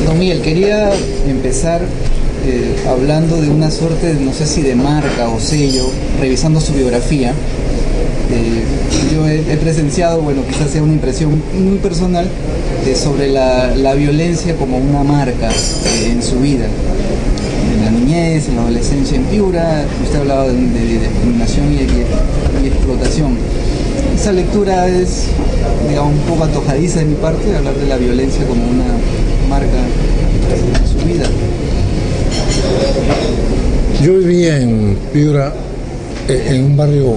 Don Miguel, quería empezar hablando de una suerte, no sé si de marca o sello, revisando su biografía. Yo he presenciado, bueno, quizás sea una impresión muy personal, sobre la violencia como una marca en su vida. En la niñez, en la adolescencia en Piura, usted hablaba de discriminación y explotación. Esa lectura es, digamos, un poco antojadiza de mi parte, hablar de la violencia como una marca en su vida. Yo vivía en Piura, en un barrio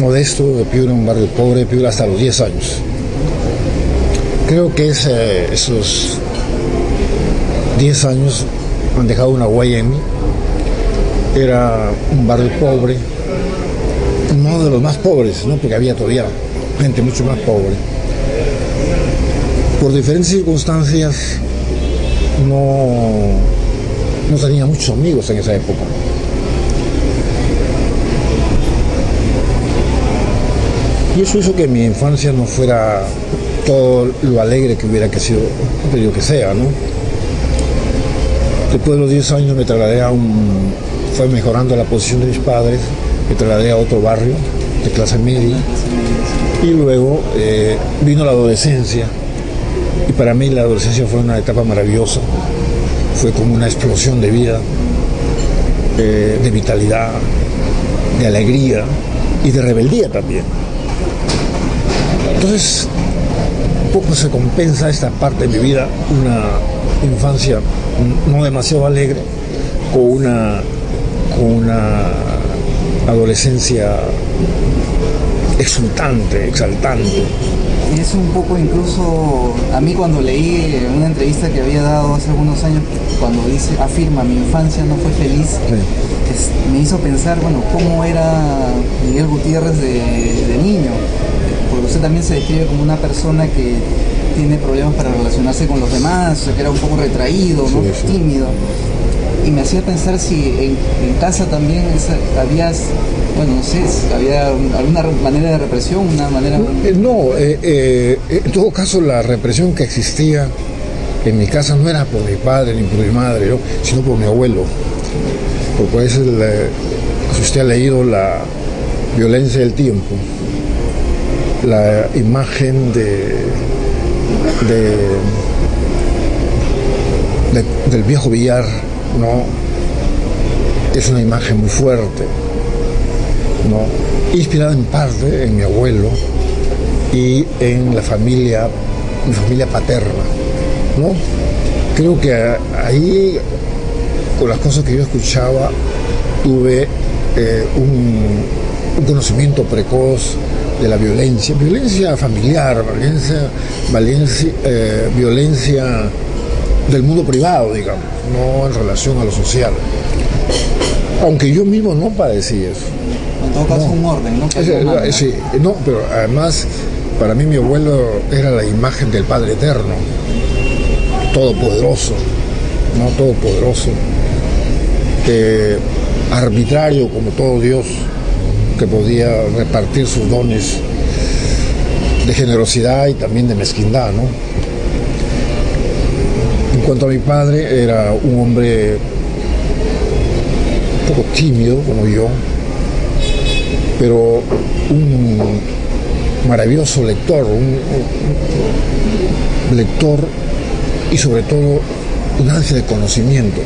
modesto de Piura, un barrio pobre de Piura, hasta los 10 años. Creo que esos 10 años han dejado una huella en mí. Era un barrio pobre, no de los más pobres, ¿no? Porque había todavía gente mucho más pobre. Por diferentes circunstancias no tenía muchos amigos en esa época. Y eso hizo que mi infancia no fuera todo lo alegre que hubiera sido, pero que sea, ¿no? Después de los 10 años me trasladé fue mejorando la posición de mis padres, me trasladé a otro barrio de clase media, y luego vino la adolescencia, y para mí la adolescencia fue una etapa maravillosa, fue como una explosión de vida, de vitalidad, de alegría y de rebeldía también. Entonces, un poco se compensa esta parte de mi vida, una infancia no demasiado alegre, con una adolescencia exultante, exaltante. Es un poco, incluso a mí, cuando leí una entrevista que había dado hace algunos años, cuando afirma mi infancia no fue feliz, sí, me hizo pensar, bueno, cómo era Miguel Gutiérrez de niño, porque usted también se describe como una persona que tiene problemas para relacionarse con los demás, o sea, que era un poco retraído, ¿no? Sí, sí. Tímido. Y me hacía pensar si en casa también bueno, no sé, había alguna manera de represión, una manera... En todo caso la represión que existía en mi casa no era por mi padre ni por mi madre, ¿no? Sino por mi abuelo. Porque si usted ha leído La violencia del tiempo, la imagen del viejo Villar, ¿no? Es una imagen muy fuerte, ¿no? Inspirada en parte en mi abuelo y en mi familia paterna, ¿no? Creo que ahí, con las cosas que yo escuchaba, tuve un conocimiento precoz de la violencia familiar, violencia del mundo privado, digamos, no en relación a lo social. Aunque yo mismo no padecí eso. En todo caso, un orden, ¿no? Sí, no, pero además, para mí mi abuelo era la imagen del Padre Eterno, todopoderoso, ¿no? Todopoderoso, arbitrario como todo Dios, que podía repartir sus dones de generosidad y también de mezquindad, ¿no? En cuanto a mi padre, era un hombre un poco tímido como yo, pero un maravilloso lector, un lector y sobre todo un ansia de conocimiento,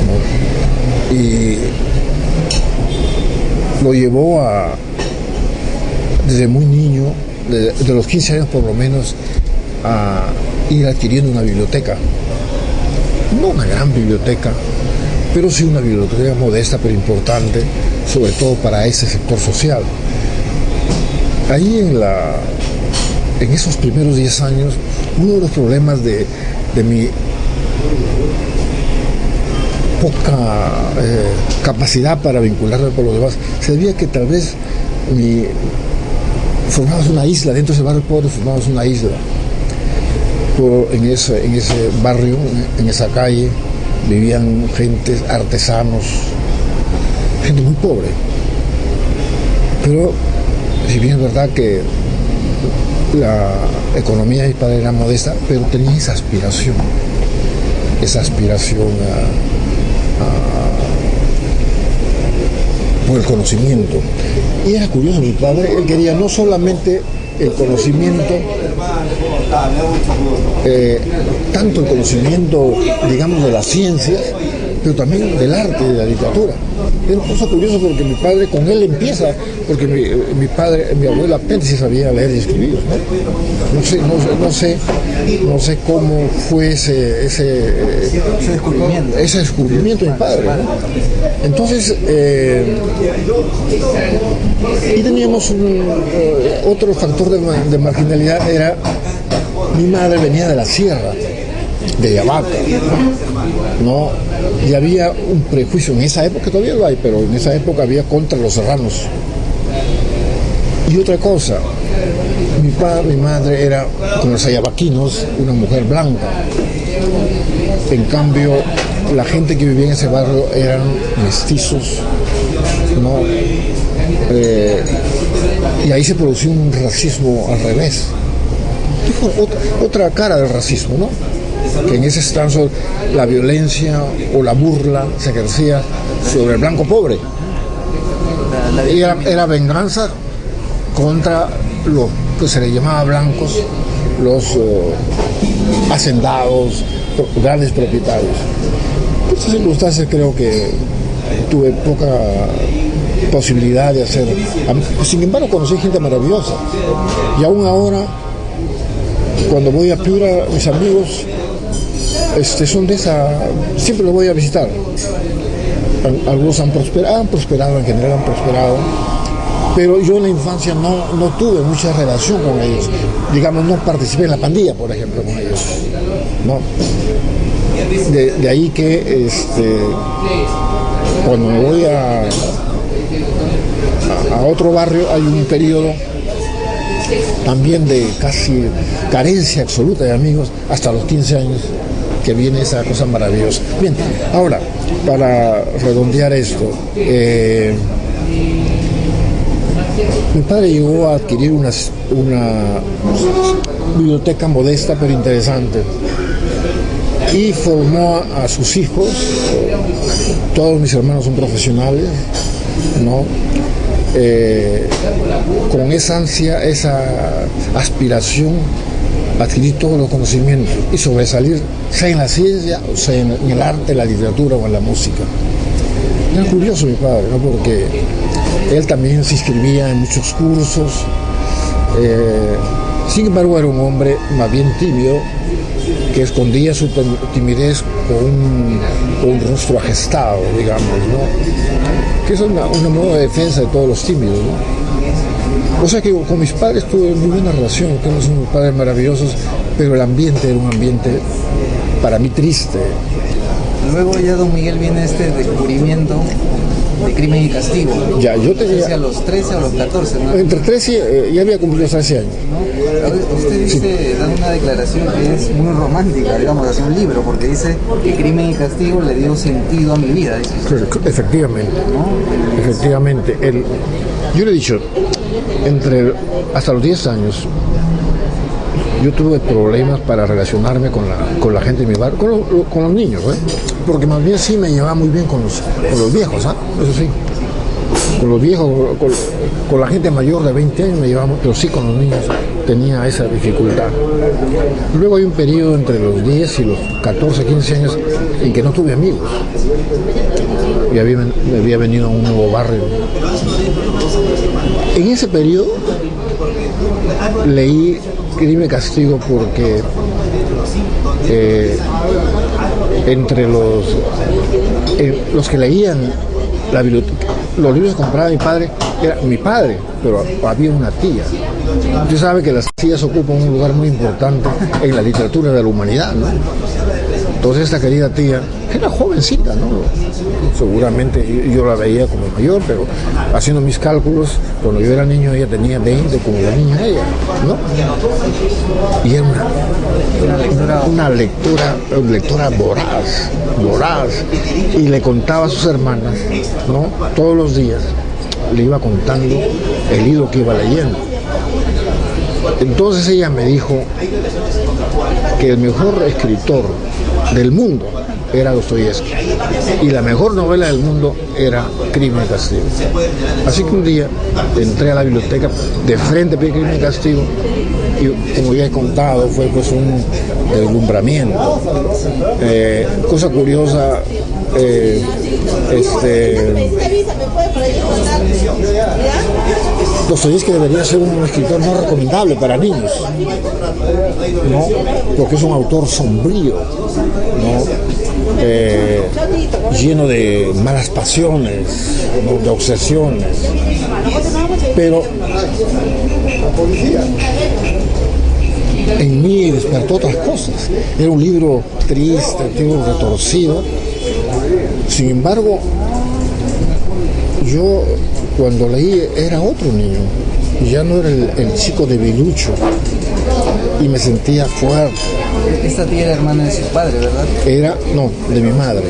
¿no? Y lo llevó desde muy niño, de los 15 años por lo menos, a ir adquiriendo una biblioteca. No una gran biblioteca, pero sí una biblioteca modesta pero importante, sobre todo para ese sector social. Ahí en esos primeros 10 años, uno de los problemas de mi poca capacidad para vincularme con los demás se debía que tal vez formamos una isla, dentro de ese barrio pobre formamos una isla. En ese barrio, en esa calle, vivían artesanos, gente muy pobre. Pero si bien es verdad que la economía de mi padre era modesta, pero tenía esa aspiración por el conocimiento. Y era curioso, mi padre, él quería no solamente el conocimiento, tanto el conocimiento, digamos, de las ciencias, pero también del arte y de la literatura. Es una cosa curiosa porque mi padre, con él empieza, porque mi abuela apenas sabía leer y escribir, ¿no? No sé cómo fue ese descubrimiento de mi padre, ¿no? Entonces, y teníamos otro factor de marginalidad, era mi madre venía de la sierra, de Yavaca, ¿no? Y había un prejuicio, en esa época todavía lo hay, pero en esa época había contra los serranos. Y otra cosa, mi madre era, con los ayabaquinos, una mujer blanca. En cambio, la gente que vivía en ese barrio eran mestizos, ¿no? Y ahí se produció un racismo al revés. Otra cara del racismo, ¿no? Que en ese trance la violencia o la burla se ejercía sobre el blanco pobre. Era venganza contra los que se le llamaba blancos, los hacendados, grandes propietarios. Por estas circunstancias creo que tuve poca posibilidad de hacer. Sin embargo, conocí gente maravillosa. Y aún ahora, cuando voy a Piura, mis amigos son de esa, siempre los voy a visitar. Algunos han prosperado, en general han prosperado, pero yo en la infancia no tuve mucha relación con ellos. Digamos, no participé en la pandilla, por ejemplo, con ellos, ¿no? De ahí que cuando me voy a otro barrio hay un periodo también de casi carencia absoluta de amigos hasta los 15 años, que viene esa cosa maravillosa. Bien, ahora, para redondear esto, mi padre llegó a adquirir una biblioteca modesta pero interesante y formó a sus hijos. Todos mis hermanos son profesionales, ¿no? Con esa ansia, esa aspiración, adquirir todos los conocimientos y sobresalir, sea en la ciencia, o sea en el arte, la literatura o en la música. Era curioso mi padre, ¿no? Porque él también se inscribía en muchos cursos. Sin embargo, era un hombre más bien tímido, que escondía su timidez con un rostro agestado, digamos, ¿no? Que es una moda de defensa de todos los tímidos, ¿no? O sea que con mis padres tuve muy buena relación, tenemos unos padres maravillosos, pero el ambiente era un ambiente para mí triste. Luego ya don Miguel viene este descubrimiento de Crimen y Castigo. Ya, yo tenía... ¿A los 13 o a los 14? ¿no? Entre 13, ya había cumplido 13 años. ¿No? Usted dice, sí, da una declaración que es muy romántica, digamos, hacia un libro, porque dice que Crimen y Castigo le dio sentido a mi vida. Dice. Efectivamente, ¿no? Efectivamente. Yo le he dicho, hasta los 10 años, yo tuve problemas para relacionarme con la gente de mi barrio, con los niños, ¿eh? Porque más bien sí me llevaba muy bien con los viejos, ¿ah? Eso sí. Con los viejos, con la gente mayor de 20 años me llevaba, pero sí con los niños tenía esa dificultad. Luego hay un periodo entre los 10 y los 14, 15 años en que no tuve amigos. Y me había venido a un nuevo barrio. En ese periodo leí Crimen y Castigo porque entre los que leían la biblioteca, los libros que compraba mi padre, era mi padre, pero había una tía. Usted sabe que las tías ocupan un lugar muy importante en la literatura de la humanidad, ¿no? Entonces esta querida tía, era jovencita, ¿no? Seguramente yo la veía como mayor, pero haciendo mis cálculos, cuando yo era niño ella tenía 20 como la niña ella, ¿no? Y era una lectora voraz, y le contaba a sus hermanas, ¿no? Todos los días le iba contando el libro que iba leyendo. Entonces ella me dijo que el mejor escritor del mundo era Dostoyevski y la mejor novela del mundo era Crimen y Castigo. Así que un día entré a la biblioteca, de frente a Crimen y Castigo, y como ya he contado, fue pues un deslumbramiento. Cosa curiosa, Dostoyevski debería ser un escritor no recomendable para niños, ¿no? Porque es un autor sombrío, ¿no? Lleno de malas pasiones, ¿no? De obsesiones, pero en mí despertó otras cosas. Era un libro triste, un libro retorcido. Sin embargo, yo cuando leí era otro niño, ya no era el chico debilucho, y me sentía fuerte. Esta tía era hermana de su padre, ¿verdad? Era, no, de mi madre.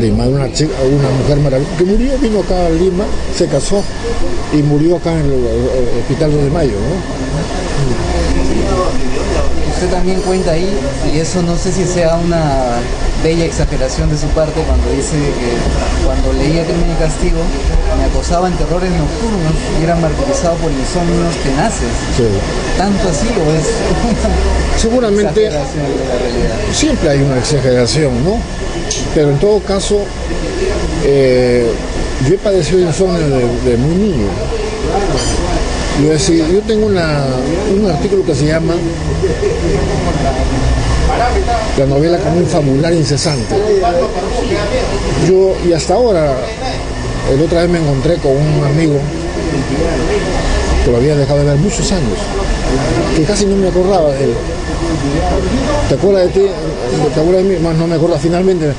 De mi madre, una mujer maravillosa, que murió, vino acá a Lima, se casó y murió acá en el Hospital 2 de Mayo, ¿no? Usted también cuenta ahí, y eso no sé si sea una bella exageración de su parte, cuando dice que cuando leía Crimen y Castigo me acosaba en terrores nocturnos y era martirizado por insomnios tenaces. Sí. ¿Tanto así o es una seguramente exageración de la realidad? siempre hay una exageración, ¿no? Pero en todo caso, yo he padecido insomnio de muy niño. Yo tengo un artículo que se llama La novela como un fabular incesante. Y hasta ahora, el otra vez me encontré con un amigo que lo había dejado de ver muchos años, que casi no me acordaba de él. ¿Te acuerdas de ti? ¿Te acuerdas de mí? Más no me acuerdo. Finalmente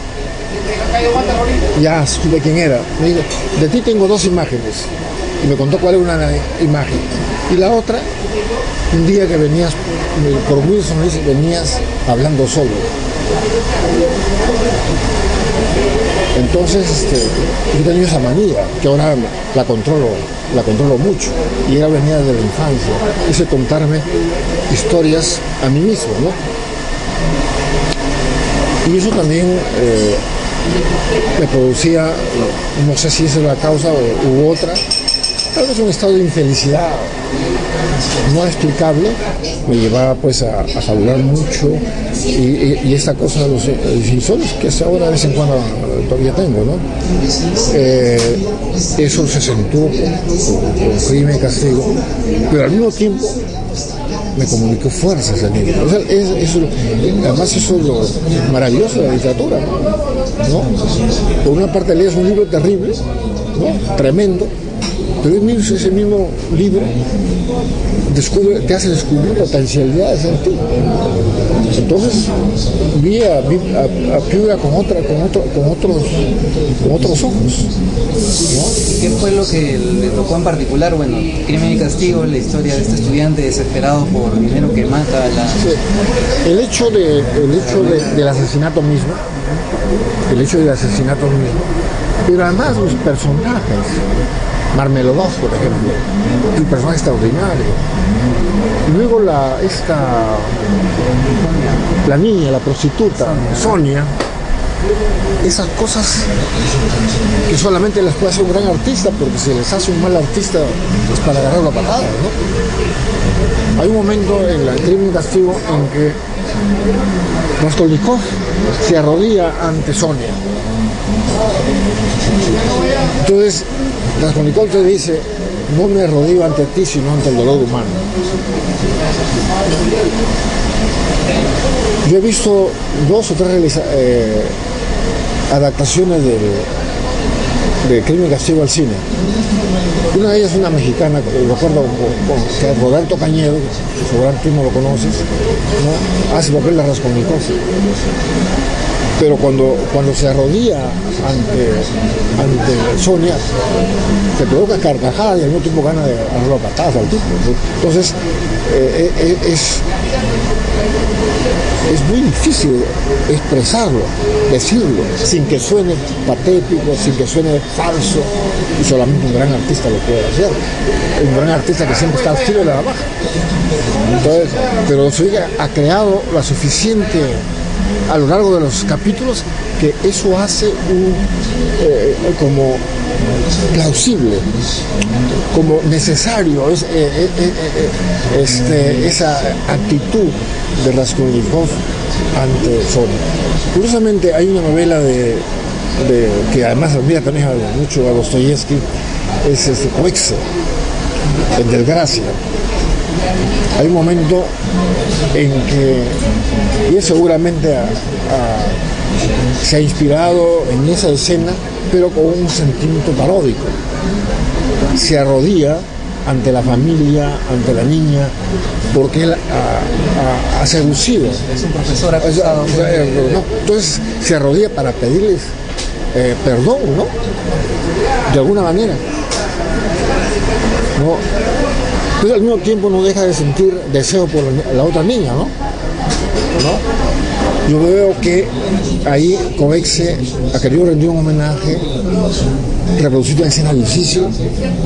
ya supe quién era. Me dijo, de ti tengo 2 imágenes. Y me contó cuál era una imagen. Y la otra, un día que venías, por Wilson, venías hablando solo. Entonces, yo tenía esa manía, que ahora la controlo mucho. Y ella venía desde la infancia. Quise contarme historias a mí mismo, ¿no? Y eso también me producía, no sé si esa es la causa u otra, tal vez un estado de infelicidad no explicable, me llevaba pues a fabular mucho y esta cosa de los insomnios que hasta ahora de vez en cuando todavía tengo, ¿no? Eso se acentuó con Crimen y Castigo, pero al mismo tiempo me comunicó fuerza ese libro. O sea, además eso es lo maravilloso de la literatura, ¿no? Por una parte lees un libro terrible, ¿no? Tremendo, pero ese mismo libro te hace descubrir potencialidades en ti. Entonces vi a Piura con otros ojos, ¿no? ¿Qué fue lo que le tocó en particular? Bueno, Crimen y Castigo, la historia de este estudiante desesperado por dinero que mata a la... Sí. El hecho del asesinato mismo, pero además los personajes, Marmeladov, por ejemplo, el personaje extraordinario. Luego la niña, la prostituta, Sonia, esas cosas que solamente las puede hacer un gran artista, porque si les hace un mal artista es para agarrarlo a patadas, ¿no? Hay un momento en el Crimen y Castigo en que Raskolnikov se arrodilla ante Sonia. Entonces Raskolnikov te dice, no me arrodillo ante ti sino ante el dolor humano. Yo he visto 2 o 3 adaptaciones de Crimen y Castigo al cine. Una de ellas es una mexicana, recuerdo, que es Roberto Cañedo, seguramente tú no lo conoces, ¿no? Hace papel de Raskolnikov. Pero cuando se arrodilla ante Sonia, te provoca carcajadas y al mismo tiempo gana de darle patadas al tipo. Entonces, es muy difícil expresarlo, decirlo, sin que suene patético, sin que suene falso, y solamente un gran artista lo puede hacer. Un gran artista que siempre está al filo de la navaja. Entonces, pero Dostoyevski ha creado la suficiente a lo largo de los capítulos que eso hace como plausible, como necesario, esa actitud de Raskolnikov ante Sonia. Curiosamente hay una novela que además admira también mucho a Dostoyevski, es Coexe, en Desgracia. Hay un momento en que, y él seguramente se ha inspirado en esa escena, pero con un sentimiento paródico. Se arrodilla ante la familia, ante la niña, porque él ha seducido. Es un profesor acusado. ¿No? Entonces se arrodilla para pedirles perdón, ¿no? De alguna manera. ¿No? Pero al mismo tiempo no deja de sentir deseo por la otra niña, ¿no? Yo veo que ahí Coexe ha querido rendir un homenaje, reproducir una escena difícil,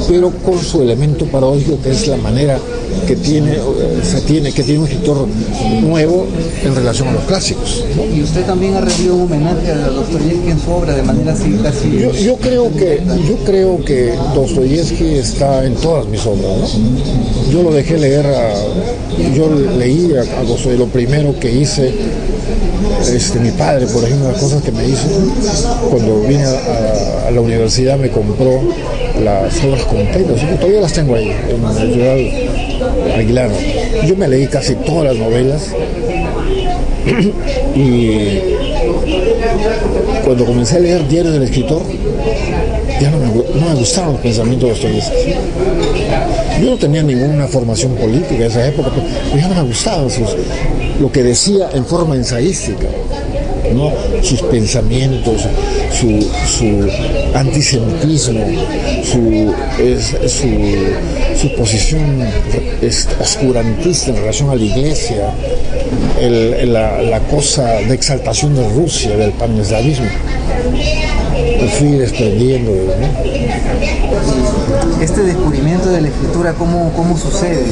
pero con su elemento paródico, que es la manera que tiene un escritor nuevo en relación a los clásicos, ¿no? Y usted también ha rendido un homenaje a Dostoyevski en su obra de manera así casi. Yo creo que Dostoyevski está en todas mis obras, ¿no? Yo lo dejé leer yo leí a Dostoyevski. Lo primero que hice, mi padre, por ejemplo, las cosas que me hizo cuando vine a la universidad, me compró las obras completas, todavía las tengo ahí en la editorial Aguilar. Yo me leí casi todas las novelas y cuando comencé a leer Diario del Escritor ya no me gustaron los pensamientos de Dostoyevski. Yo no tenía ninguna formación política en esa época, pero ya no me gustaban lo que decía en forma ensayística, ¿no? Sus pensamientos, su antisemitismo, su posición oscurantista en relación a la Iglesia, la cosa de exaltación de Rusia, del paneslavismo. Me fui desprendiendo, ¿no? Este descubrimiento de la escritura, ¿cómo sucede?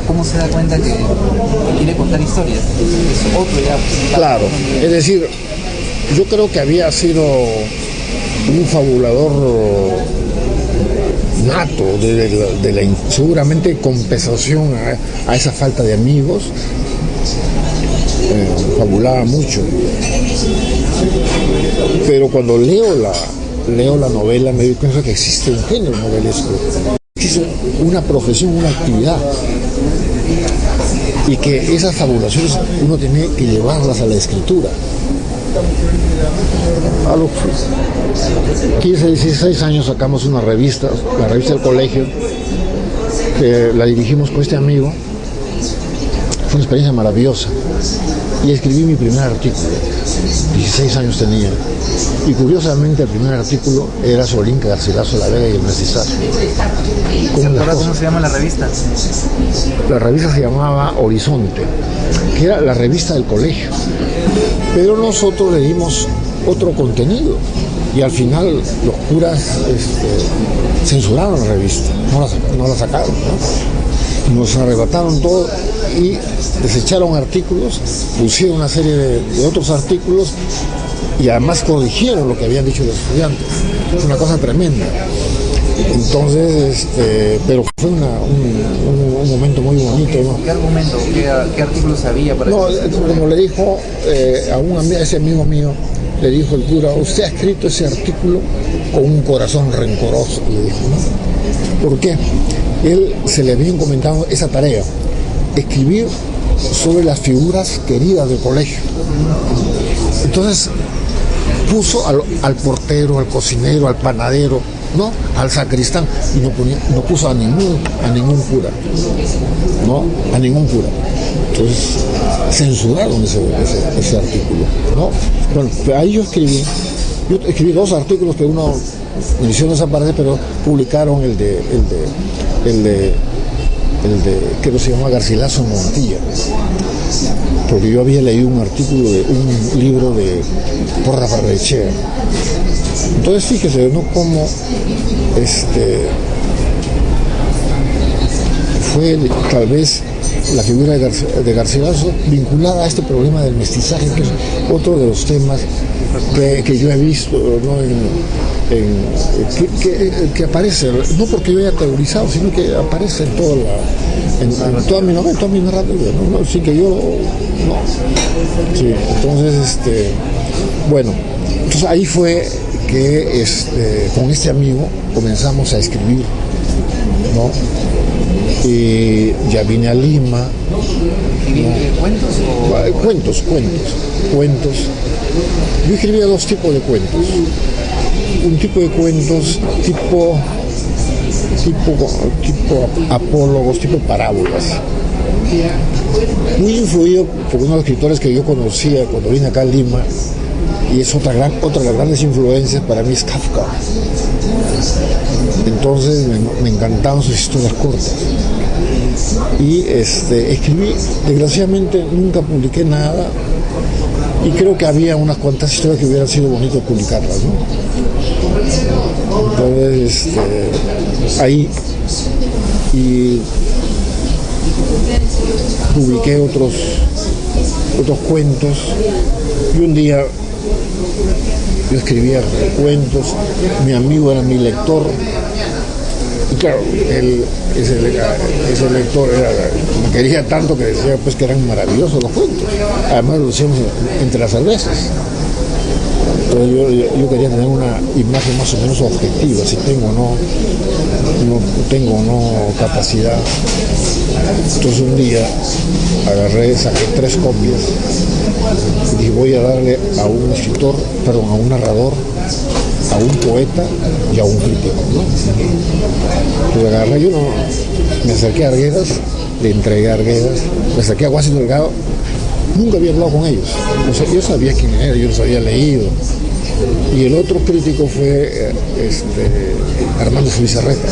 ¿Cómo se da cuenta que quiere contar historias? Es otro ya. Claro, es decir, yo creo que había sido un fabulador nato, seguramente compensación a esa falta de amigos. Fabulaba mucho, pero cuando leo la novela me doy cuenta que existe un género novelesco, existe una profesión, una actividad, y que esas fabulaciones uno tiene que llevarlas a la escritura. A los 15, 16 años sacamos una revista, la revista del colegio, que la dirigimos con este amigo. Fue una experiencia maravillosa. Y escribí mi primer artículo. 16 años tenía. Y curiosamente el primer artículo era sobre Inca Garcilaso, La Vega y el mestizaje. ¿Cómo se llama la revista? La revista se llamaba Horizonte, que era la revista del colegio. Pero nosotros le dimos otro contenido. Y al final los curas censuraron la revista. No la sacaron, ¿no? Nos arrebataron todo y desecharon artículos, pusieron una serie de otros artículos y además corrigieron lo que habían dicho los estudiantes. Es una cosa tremenda. Entonces, pero fue un momento muy bonito, ¿no? ¿Qué argumento, qué artículos había para no, como le dijo a ese amigo mío, le dijo el cura, usted ha escrito ese artículo con un corazón rencoroso, le dijo, ¿no? ¿Por qué? Él se le había encomendado esa tarea, escribir sobre las figuras queridas del colegio. Entonces puso al portero, al cocinero, al panadero, ¿no? Al sacristán, y no puso a ningún cura, ¿no? A ningún cura. Entonces censuraron ese artículo, ¿no? Bueno, ahí yo escribí 2 artículos que uno me hicieron desaparecer, pero publicaron el de creo que se llama Garcilaso Montilla, porque yo había leído un artículo de un libro de Porra Barrenechea. Entonces fíjese, ¿no?, cómo fue tal vez la figura de Garcilaso vinculada a este problema del mestizaje, que es otro de los temas que yo he visto, ¿no?, que aparece, no porque yo haya teorizado, sino que aparece en toda mi novela, en toda mi narrativa, ¿no? Sin que yo no. Sí, entonces, bueno, entonces ahí fue que con este amigo comenzamos a escribir, ¿no? Y ya vine a Lima. ¿no? ¿Cuentos o...? Cuentos. Yo escribía dos tipos de cuentos. Un tipo de cuentos tipo apólogos, tipo parábolas. Muy influido por uno de los escritores que yo conocía cuando vine acá a Lima, y es otra de las grandes influencias para mí, es Kafka. Entonces me encantaban sus historias cortas. Y escribí, desgraciadamente nunca publiqué nada, y creo que había unas cuantas historias que hubieran sido bonitas publicarlas, ¿no? Entonces, ahí, y publiqué otros cuentos, y un día yo escribía cuentos, mi amigo era mi lector, y claro, ese lector me quería tanto que decía pues que eran maravillosos los cuentos, además lo hacíamos entre las cervezas. Entonces yo quería tener una imagen más o menos objetiva, si tengo o no capacidad. Entonces un día saqué 3 copias y dije, voy a darle a un escritor, perdón, a un narrador, a un poeta y a un crítico, ¿no? Entonces me acerqué a Arguedas, le entregué a Arguedas, me acerqué a Guasito Delgado. Nunca había hablado con ellos, yo sabía quién era, yo los había leído. Y el otro crítico fue Armando Zubizarreta,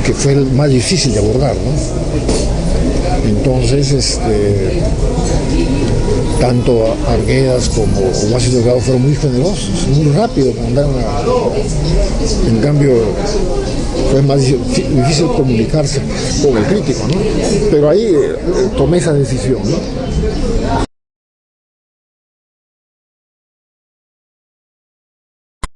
que fue el más difícil de abordar, ¿no? Entonces, tanto Arguedas como Guasito Delgado fueron muy generosos, muy rápidos, en cambio fue más difícil comunicarse con el crítico, ¿no? Pero ahí tomé esa decisión, ¿no?